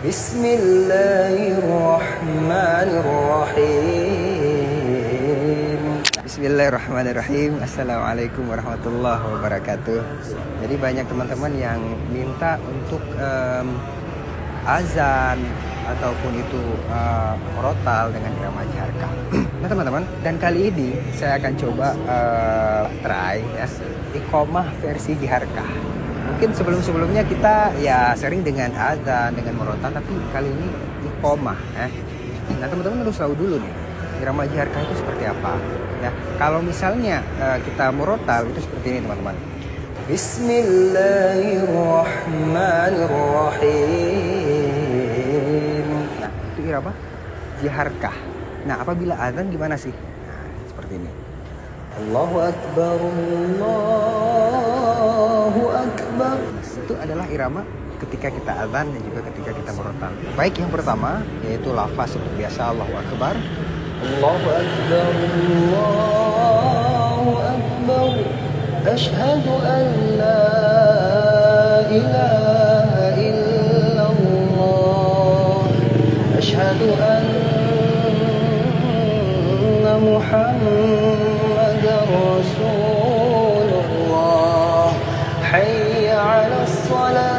Bismillahirrahmanirrahim. Bismillahirrahmanirrahim. Assalamualaikum warahmatullahi wabarakatuh. Jadi banyak teman-teman yang minta untuk azan ataupun itu rotal dengan irama jaharkah. Nah teman-teman, dan kali ini saya akan coba try ya, iqomah versi jaharkah. Mungkin sebelum-sebelumnya kita ya sering dengan azan, dengan merotal, tapi kali ini iqomah ya. Nah teman-teman harus tahu dulu nih, irama jaharkah itu seperti apa ya. Kalau misalnya kita merotal itu seperti ini teman-teman. Bismillahirrahmanirrahim. Nah itu irama jaharkah. Nah apabila azan gimana sih? Nah seperti ini. Allahu Akbar, Allahu Akbar. Itu adalah irama ketika kita azan dan juga ketika kita merotal. Baik yang pertama yaitu lafaz seperti biasa Allahu Akbar. Allahu Akbar, Allahu Akbar. Asyhadu an la ilaha illallah. Asyhadu anna Muhammadar Rasulullah. Hayya 'alas salah.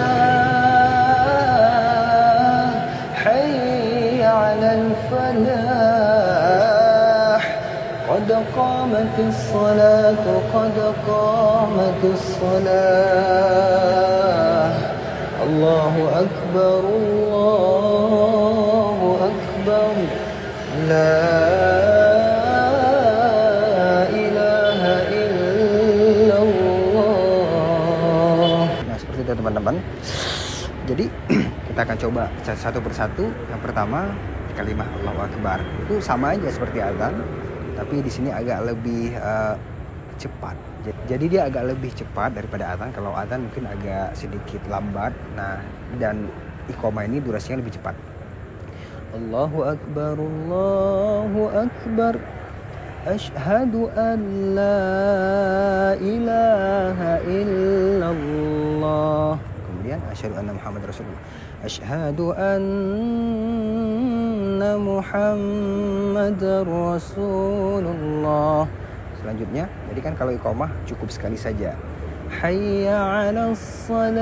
Hayya 'alal falah. Qad qamatis salatu, qad qamatis salah. Allahu Akbar, Allahu Akbar. La ilaha illallah. Nah seperti itu teman-teman. Jadi kita akan coba satu persatu. Yang pertama kalimat Allahu Akbar. Itu sama aja seperti azan, tapi di sini agak lebih cepat. Jadi dia agak lebih cepat daripada azan. Kalau azan mungkin agak sedikit lambat. Nah, dan iqomah ini durasinya lebih cepat. Allahu Akbar, Allahu Akbar. Asyhadu an la ilaha illallah. Kemudian asyhadu anna Muhammad Rasulullah. Asyhadu anna Muhammadar Rasulullah. Selanjutnya, jadi kan kalau iqomah cukup sekali saja. Hayya 'alas salah.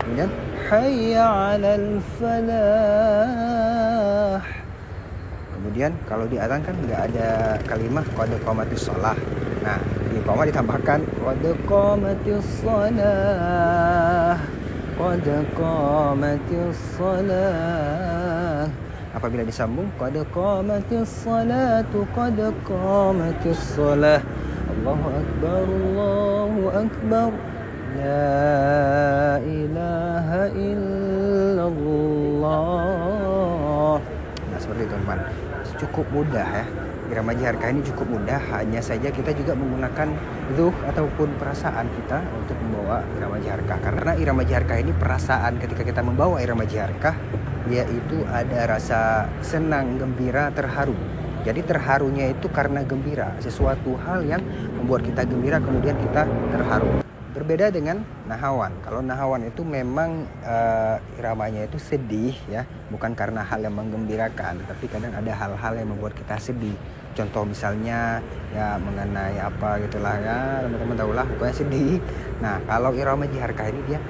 Kemudian hayya 'alal falah. Kemudian kalau di azan kan nggak ada kalimat qad qamatis shalah. Nah, di iqomah ditambahkan qad qamatis shalah. Qad qamatis shalah. Apabila disambung qad qamatis salatu, qad qamatis shalah. Allahu Akbar, Allahu Akbar. La ilaha illallah. Nah seperti itu teman. Cukup mudah ya. Irama jaharkah ini cukup mudah. Hanya saja kita juga menggunakan zuh ataupun perasaan kita untuk membawa irama jaharkah. Karena irama jaharkah ini perasaan ketika kita membawa irama jaharkah, yaitu ada rasa senang, gembira, terharu. Jadi terharunya itu karena gembira, sesuatu hal yang membuat kita gembira kemudian kita terharu. Berbeda dengan nahawan. Kalau nahawan itu memang iramanya itu sedih ya, bukan karena hal yang menggembirakan, tapi kadang ada hal-hal yang membuat kita sedih. Contoh misalnya ya mengenai apa gitulah ya, teman-teman tahulah pokoknya sedih. Nah, kalau irama jaharkah ini dia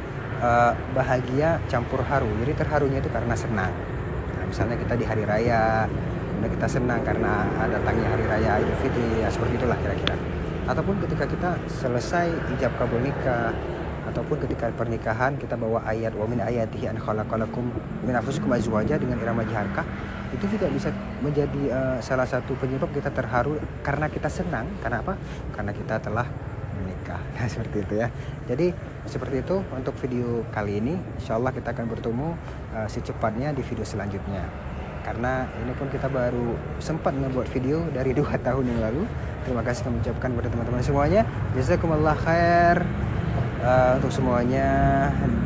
bahagia campur haru. Jadi terharunya itu karena senang. Nah, misalnya kita di hari raya, kemudian kita senang karena datangnya hari raya Idul Fitri, ya seperti itulah kira-kira. Ataupun ketika kita selesai ijab kabul nikah, ataupun ketika pernikahan kita bawa ayat wa min ayatihi an khalaqalakum min anfusikum azwaja dengan irama jaharkah, itu juga bisa menjadi salah satu penyebab kita terharu karena kita senang. Karena apa? Karena kita telah menikah. Nah, seperti itu ya. Jadi seperti itu untuk video kali ini. Insyaallah kita akan bertemu secepatnya di video selanjutnya. Karena ini pun kita baru sempat membuat video dari 2 tahun yang lalu. Terima kasih kami ucapkan kepada teman-teman semuanya. Jazakumullah khair. Untuk semuanya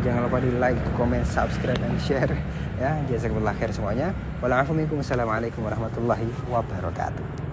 jangan lupa di like, comment, subscribe, dan share ya. Jazakumullah khair semuanya. Wassalamualaikum warahmatullahi wabarakatuh.